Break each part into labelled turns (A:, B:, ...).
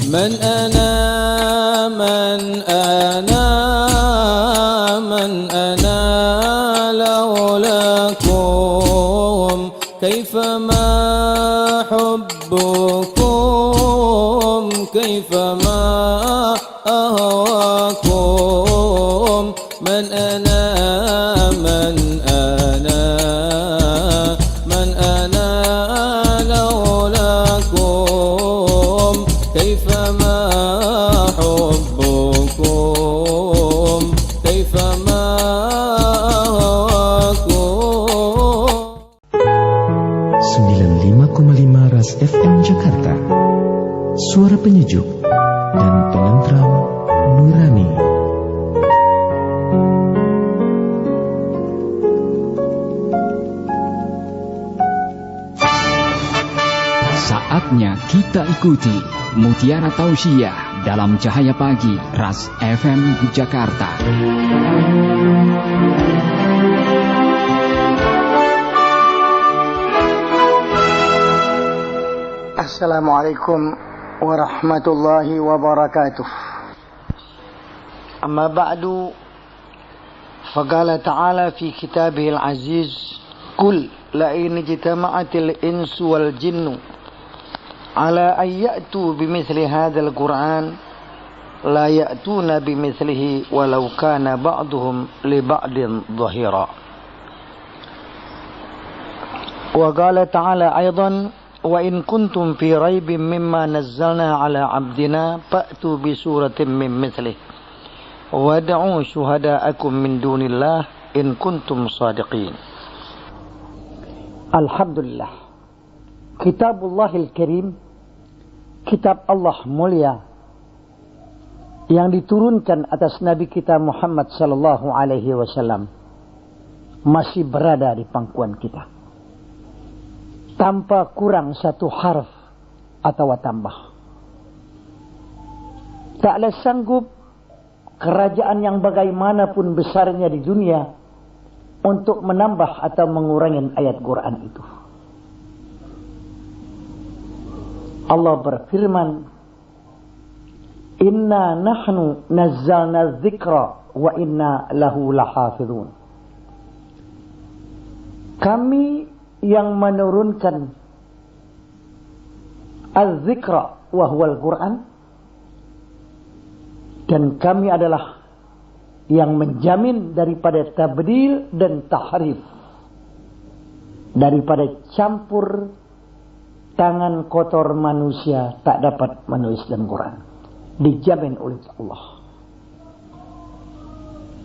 A: من أنا من أنا من أنا لولاكم كيفما حبكم كيفما أهواكم من أنا من أنا من أنا لولاكم كيفما حبكم كيفما أهواكم
B: 95,5 Ras FM Jakarta, suara penyejuk dan penentram nurani.
C: Saatnya kita ikuti Mutiara Tausiah dalam Cahaya Pagi Ras FM Jakarta.
D: Assalamualaikum warahmatullahi wabarakatuh. Amma ba'du, faqala ta'ala fi kitabihil aziz, qul la'in ijtama'atil insu wal jinnu ala an ya'tu bimithli hadzal qur'an la ya'tuna bimithlihi walau kana ba'duhum li ba'din dhahira. Wa qala ta'ala aidan wa in kuntum fi raibin mimma nazzalna ala 'abdina fa'tu bi suratin min mithlihi wad'u syuhada'akum min dunillah in kuntum shadiqin. Alhamdulillah, Kitabullahil Karim, kitab Allah mulia yang diturunkan atas Nabi kita Muhammad sallallahu alaihi wasallam masih berada di pangkuan kita tanpa kurang satu harf atau tambah. Taklah sanggup kerajaan yang bagaimanapun besarnya di dunia untuk menambah atau mengurangi ayat Quran itu. Allah berfirman, Inna nahnu nazzalna dzikra wa inna lahu lahafidhun. Kami yang menurunkan az-zikra wa huwal Quran, dan kami adalah yang menjamin daripada tabdil dan tahrif, daripada campur tangan kotor manusia tak dapat menulis dalam Quran, dijamin oleh Allah.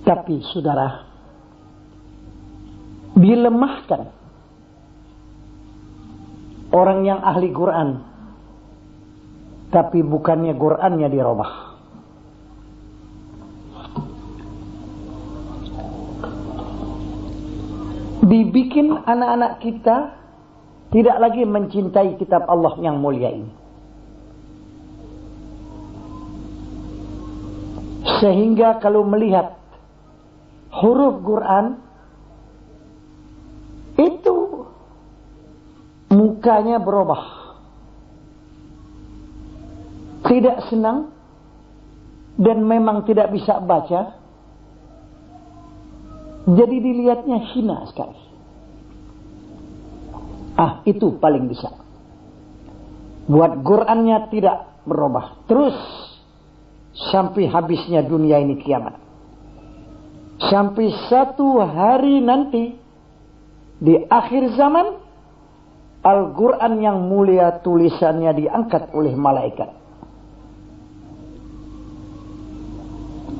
D: Tapi saudara, dilemahkan orang yang ahli Quran, tapi bukannya Qurannya dirubah. Dibikin anak-anak kita tidak lagi mencintai kitab Allah yang mulia ini. Sehingga kalau melihat huruf Quran itu mukanya berubah, tidak senang dan memang tidak bisa baca. Jadi dilihatnya hina sekali. Itu paling bisa buat Qurannya tidak berubah terus sampai habisnya dunia ini kiamat. Sampai satu hari nanti di akhir zaman, Al-Quran yang mulia tulisannya diangkat oleh malaikat.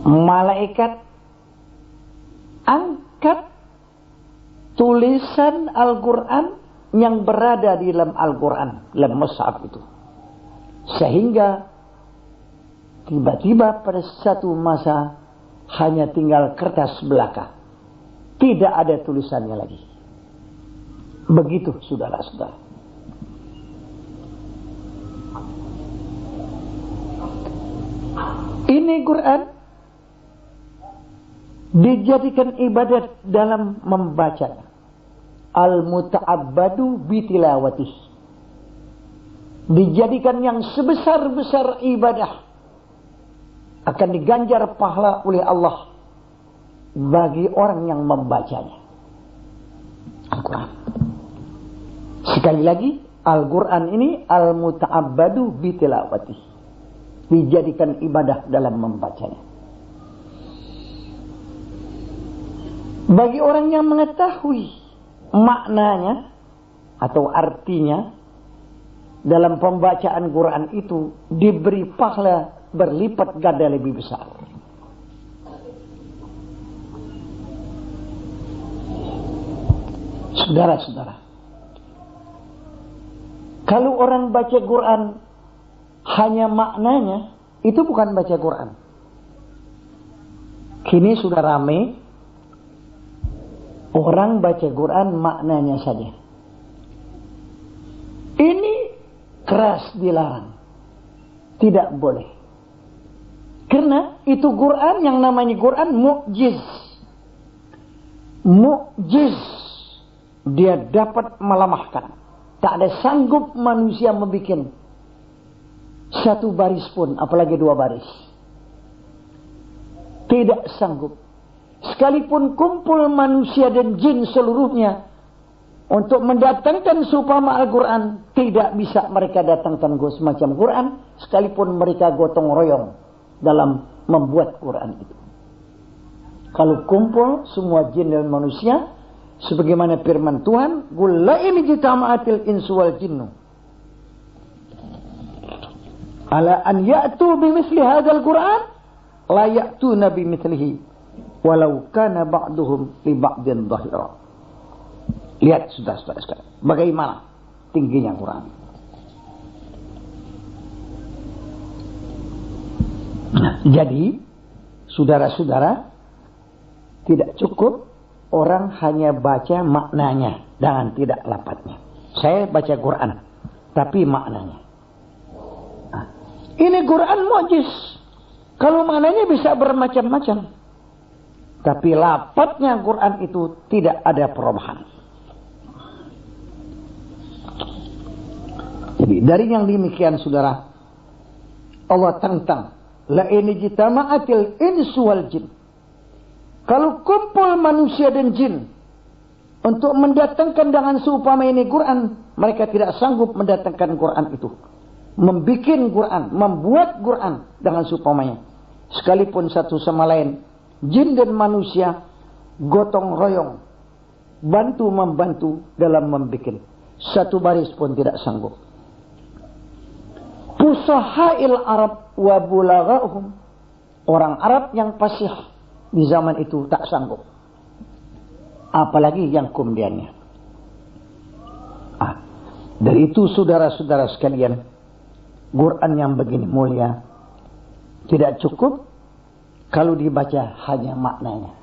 D: Malaikat angkat tulisan Al-Quran yang berada di dalam Al-Quran, dalam mushaf itu. Sehingga tiba-tiba pada satu masa hanya tinggal kertas belaka, tidak ada tulisannya lagi. Begitu saudara-saudara. Ini Quran dijadikan ibadat dalam membacanya. Al-muta'abbadu bitilawatih. dijadikan yang sebesar-besar ibadah, akan diganjar pahala oleh Allah bagi orang yang membacanya. Al-Quran. Sekali lagi, Al-Quran ini al-muta'abbadu bitilawati, dijadikan ibadah dalam membacanya. Bagi orang yang mengetahui maknanya atau artinya, dalam pembacaan Quran itu diberi pahala berlipat ganda lebih besar. Saudara-saudara, kalau orang baca Quran hanya maknanya, itu bukan baca Quran. Kini sudah ramai orang baca Quran maknanya saja. Ini keras dilarang. Tidak boleh. Karena itu Quran, yang namanya Quran mu'jiz. Mu'jiz. Dia dapat melemahkan. Tak ada sanggup manusia membuat satu baris pun, apalagi dua baris. Tidak sanggup. Sekalipun kumpul manusia dan jin seluruhnya untuk mendatangkan seumpama Al-Quran, tidak bisa mereka datangkan semacam Quran, sekalipun mereka gotong royong dalam membuat Quran itu. Kalau kumpul semua jin dan manusia, sebagaimana firman Tuhan, "Qul la in jitama'atil insu wal jinnu ala an ya'tu bimithli hadzal Qur'an la ya'tuna bimithlihi walau kana ba'duhum li ba'din dhahira." Lihat saudara-saudara sekalian, bagaimana tingginya Quran. Nah, jadi saudara-saudara, tidak cukup orang hanya baca maknanya dengan tidak lafadznya. Saya baca Quran, tapi maknanya. Nah, ini Quran mu'jiz. Kalau maknanya bisa bermacam-macam, tapi lafadznya Quran itu tidak ada perubahan. Jadi dari yang demikian saudara, Allah tantang, la in jitama'atil insu wal jin. Kalau kumpul manusia dan jin untuk mendatangkan dengan seumpama ini Quran, mereka tidak sanggup mendatangkan Quran itu. Membikin Quran, membuat Quran dengan seumpamanya. Sekalipun satu sama lain, jin dan manusia gotong royong, bantu-membantu dalam membikin. Satu baris pun tidak sanggup. Fusahail Arab wa bulaghahum, orang Arab yang fasih di zaman itu tak sanggup, apalagi yang kemudiannya. Dari itu saudara-saudara sekalian, Quran yang begini mulia tidak cukup kalau dibaca hanya maknanya.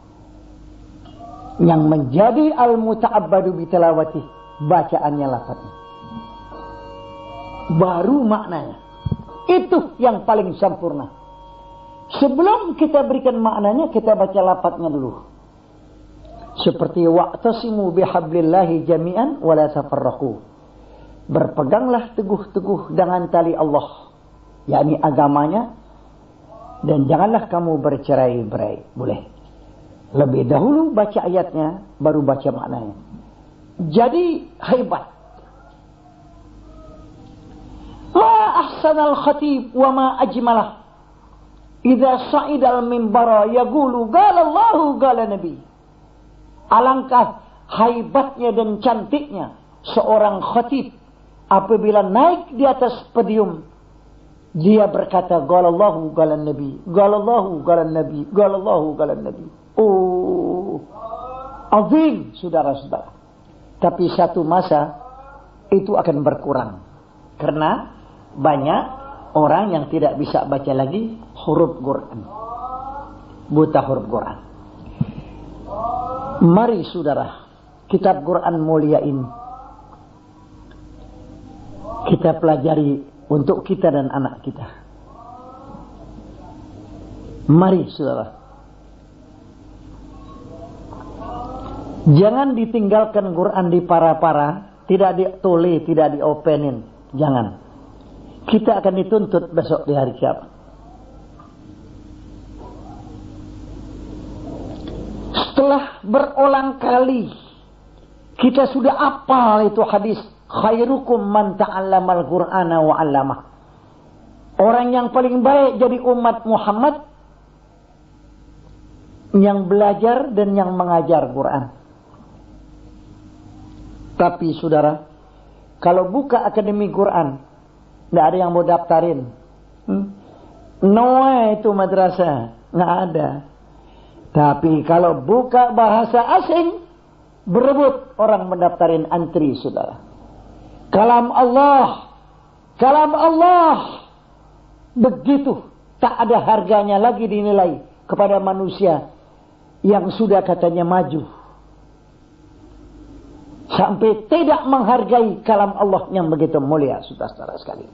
D: Yang menjadi al-muta'abbadu bitilawati, bacaannya, lafadznya, baru maknanya. Itu yang paling sempurna. Sebelum kita berikan maknanya, kita baca lafadznya dulu. Seperti wa'tasimu bihablillahi jami'an wa la tafarraqu. Berpeganglah teguh-teguh dengan tali Allah, yakni agamanya, dan janganlah kamu bercerai-berai. Boleh. Lebih dahulu baca ayatnya, baru baca maknanya. Jadi hebat. Ma ahsanal khatib wa ma ajmalah idza sa'idal minbara yaqulu qala Allahu qala Nabi. Alangkah hebatnya dan cantiknya seorang khatib apabila naik di atas podium, dia berkata qala Allahu qala Nabi, qala Allahu qala Nabi, qala Allahu qala Nabi. Oh, azim saudara-saudara. Tapi satu masa itu akan berkurang, karena banyak orang yang tidak bisa baca lagi huruf Quran, buta huruf Quran. Mari saudara, kitab Quran mulia ini kita pelajari untuk kita dan anak kita. Mari saudara, jangan ditinggalkan Quran di para-para, tidak ditulis, tidak diopenin. Jangan. kita akan dituntut besok di hari kiamat. Setelah berulang kali kita sudah hafal itu hadis, khairukum man ta'allamal Qur'ana wa 'allamah. Orang yang paling baik jadi umat Muhammad yang belajar dan yang mengajar Quran. Tapi saudara, kalau buka akademi Quran, tidak ada yang mau daftarin. Itu madrasah, nggak ada. Tapi kalau buka bahasa asing, berebut orang mendaftarin antri, saudara. Kalam Allah begitu tak ada harganya lagi dinilai kepada manusia yang sudah katanya maju, sampai tidak menghargai kalam Allah yang begitu mulia, saudara-saudara sekalian.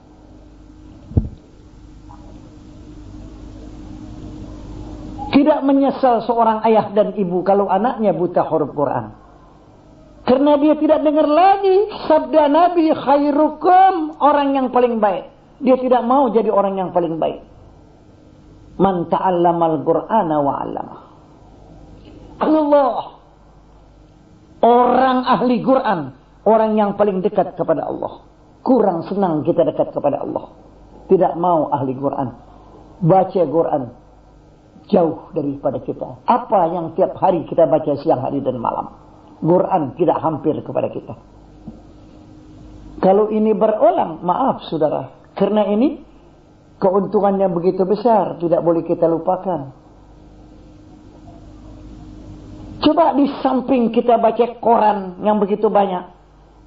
D: Tidak menyesal seorang ayah dan ibu kalau anaknya buta huruf Quran, karena dia tidak dengar lagi sabda Nabi, khairukum, orang yang paling baik. Dia tidak mau jadi orang yang paling baik. Man ta'allamal Qur'ana wa 'allamah. Allah, orang ahli Quran, orang yang paling dekat kepada Allah. Kurang senang kita dekat kepada Allah. Tidak mau ahli Quran. Baca Quran jauh daripada kita. Apa yang tiap hari kita baca siang, hari dan malam? Quran tidak hampir kepada kita. Kalau ini berulang, maaf saudara, karena ini keuntungannya begitu besar, tidak boleh kita lupakan. Coba di samping kita baca Quran yang begitu banyak,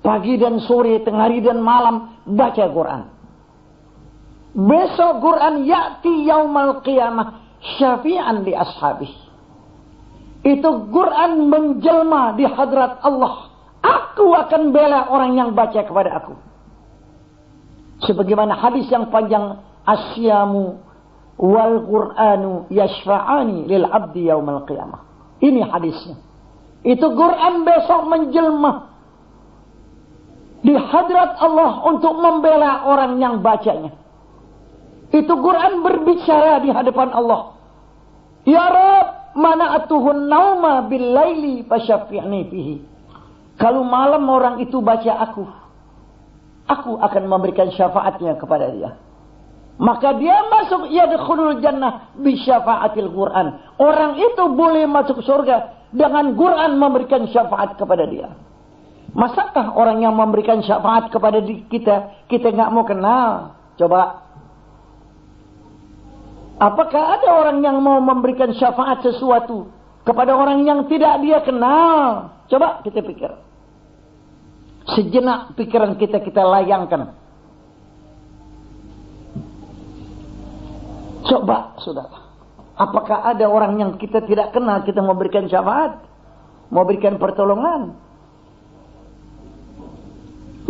D: pagi dan sore, tengah hari dan malam, baca Quran. Besok Quran ya'ti yaumal qiyamah syafi'an li ashabih. Itu Quran menjelma di hadrat Allah. Aku akan bela orang yang baca kepada aku. Sebagaimana hadis yang panjang, asyamu wal Qur'anu yashfa'ani lil abdi yaumal qiyamah. Ini hadisnya. Itu Quran besok menjelma di hadrat Allah untuk membela orang yang bacanya. Itu Quran berbicara di hadapan Allah. Ya Rabb, mana'atuhun nauma bil laili fasyafi'ni fihi. Kalau malam orang itu baca aku akan memberikan syafaatnya kepada dia. Maka dia masuk yadkhulul jannah bi syafaatil Quran. Orang itu boleh masuk surga dengan Quran memberikan syafaat kepada dia. Masakah orang yang memberikan syafaat kepada kita nggak mau kenal? Coba. Apakah ada orang yang mau memberikan syafaat sesuatu kepada orang yang tidak dia kenal? Coba kita pikir. Sejenak pikiran kita layangkan. Coba, saudara. Apakah ada orang yang kita tidak kenal, kita mau berikan syafaat? Mau berikan pertolongan?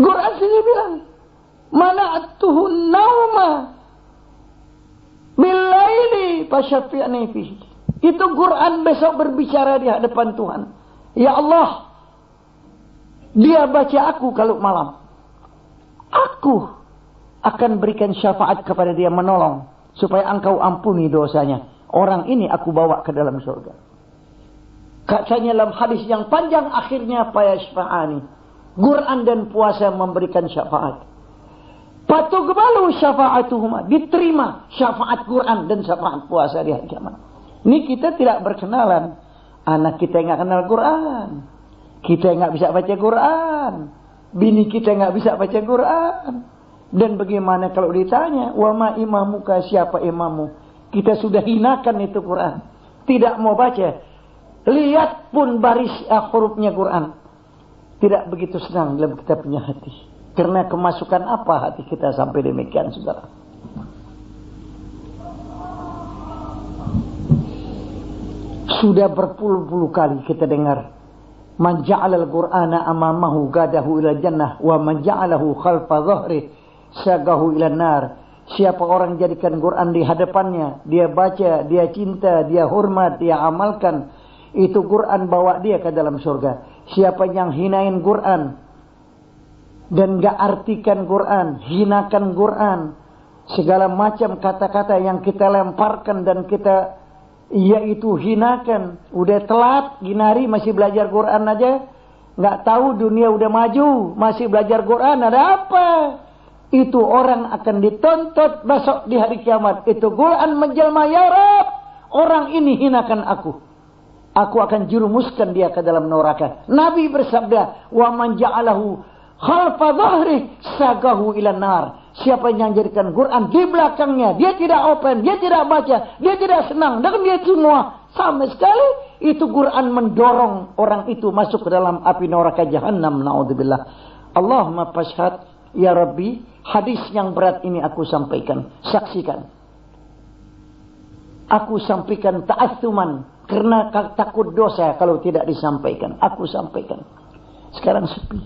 D: Quran sini bilang, mana'atuhun nauma billaili fasyafi'ni fihi. Itu Quran besok berbicara di hadapan Tuhan. Ya Allah, dia baca aku kalau malam. Aku akan berikan syafaat kepada dia, menolong supaya engkau ampuni dosanya. Orang ini aku bawa ke dalam surga. Katanya dalam hadis yang panjang, akhirnya payashfa'ani. Quran dan puasa memberikan syafaat. Patugbalu syafa'atuhuma. Diterima syafaat Quran dan syafaat puasa di hari kiamat. Ini kita tidak berkenalan. Anak kita nggak kenal Quran. Kita nggak bisa baca Quran. Bini kita nggak bisa baca Quran. Dan bagaimana kalau ditanya, wa ma imamuka, siapa imamu? Kita sudah hinakan itu Quran. Tidak mau baca. Lihat pun baris hurufnya Quran. Tidak begitu senang dalam kita punya hati. Karena kemasukan apa hati kita sampai demikian, saudara? Sudah berpuluh-puluh kali kita dengar, man ja'alal Qur'ana amamahu gadahu ila jannah wa man ja'alahu khalfa dhahri sagahu ila nar. Siapa orang jadikan Quran di hadapannya, dia baca, dia cinta, dia hormat, dia amalkan, itu Quran bawa dia ke dalam surga. Siapa yang hinain Quran dan gak artikan Quran, hinakan Quran, segala macam kata-kata yang kita lemparkan dan kita yaitu hinakan. Udah telat, ginari masih belajar Quran aja, nggak tahu dunia udah maju, masih belajar Quran, ada apa? Itu orang akan dituntut besok di hari kiamat. Itu Quran menjelma, ya Rabb, orang ini hinakan aku akan jerumuskan dia ke dalam neraka. Nabi bersabda, wa man ja'alahu khalfa dhahri sagahu ila nar. Siapa yang jadikan Quran di belakangnya, dia tidak open, dia tidak baca, dia tidak senang dengan dia semua sama sekali, itu Quran mendorong orang itu masuk ke dalam api neraka jahannam. Naudzubillah. Allahumma fashhad ya Rabbi, hadis yang berat ini aku sampaikan, saksikan. Aku sampaikan ta'assuman, karena takut dosa kalau tidak disampaikan. Aku sampaikan. Sekarang sepi.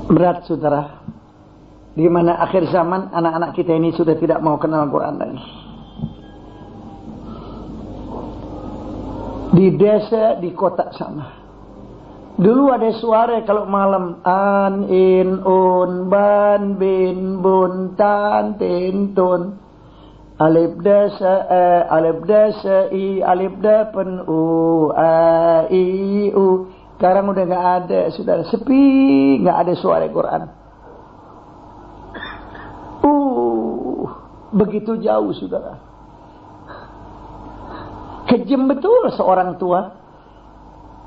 D: Berat saudara. Di mana akhir zaman anak-anak kita ini sudah tidak mau kenal Quran lagi. Di desa, di kota sama. Dulu ada suara kalau malam, an, in, un, ban, bin, bun, tan, tin, tun. Alif dasa a, alif dasa i, alif da pen u, a, i, u. Sekarang udah nggak ada, saudara, sepi, nggak ada suara Quran. Begitu jauh, saudara. Kejam betul seorang tua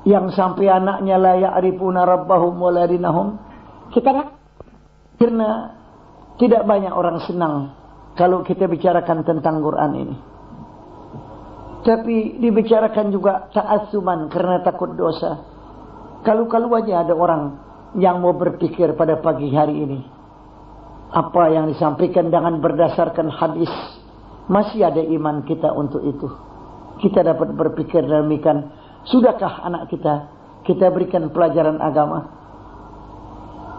D: yang sampai anaknya la ya'rifuna rabbahum wa la dinahum. Karena tidak banyak orang senang kalau kita bicarakan tentang Quran ini. Tapi dibicarakan juga ta'assuman karena takut dosa. Kalau aja ada orang yang mau berpikir pada pagi hari ini, apa yang disampaikan dengan berdasarkan hadis, masih ada iman kita untuk itu. Kita dapat berpikir demikian, sudahkah anak kita berikan pelajaran agama?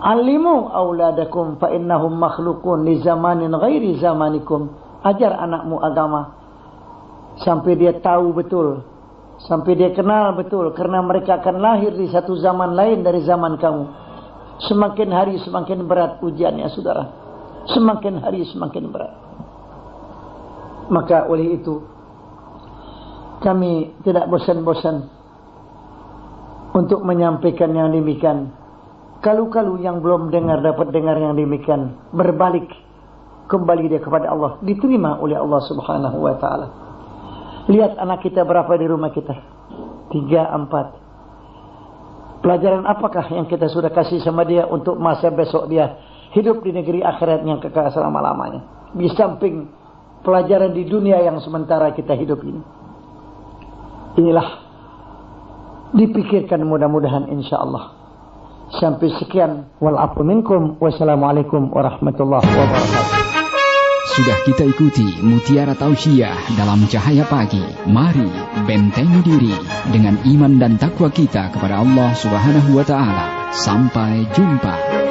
D: Alimu auladakum fa innahum makhluqun li zamanin ghairi zamanikum. Ajar anakmu agama sampai dia tahu betul, sampai dia kenal betul, karena mereka akan lahir di satu zaman lain dari zaman kamu. Semakin hari semakin berat ujiannya, saudara. Semakin hari semakin berat. Maka oleh itu kami tidak bosan-bosan untuk menyampaikan yang demikian. Kalau yang belum dengar dapat dengar yang demikian, berbalik kembali dia kepada Allah, diterima oleh Allah Subhanahu wa taala. Lihat anak kita berapa di rumah kita? 3, 4. Pelajaran apakah yang kita sudah kasih sama dia untuk masa besok dia hidup di negeri akhirat yang kekal selama-lamanya, di samping pelajaran di dunia yang sementara kita hidup ini. Inilah dipikirkan mudah-mudahan insyaallah. Sampai sekian, wal afu minkum, wassalamualaikum warahmatullahi wabarakatuh.
C: Sudah kita ikuti Mutiara Tausiah dalam Cahaya Pagi. Mari bentengi diri dengan iman dan takwa kita kepada Allah Subhanahu wa taala. Sampai jumpa.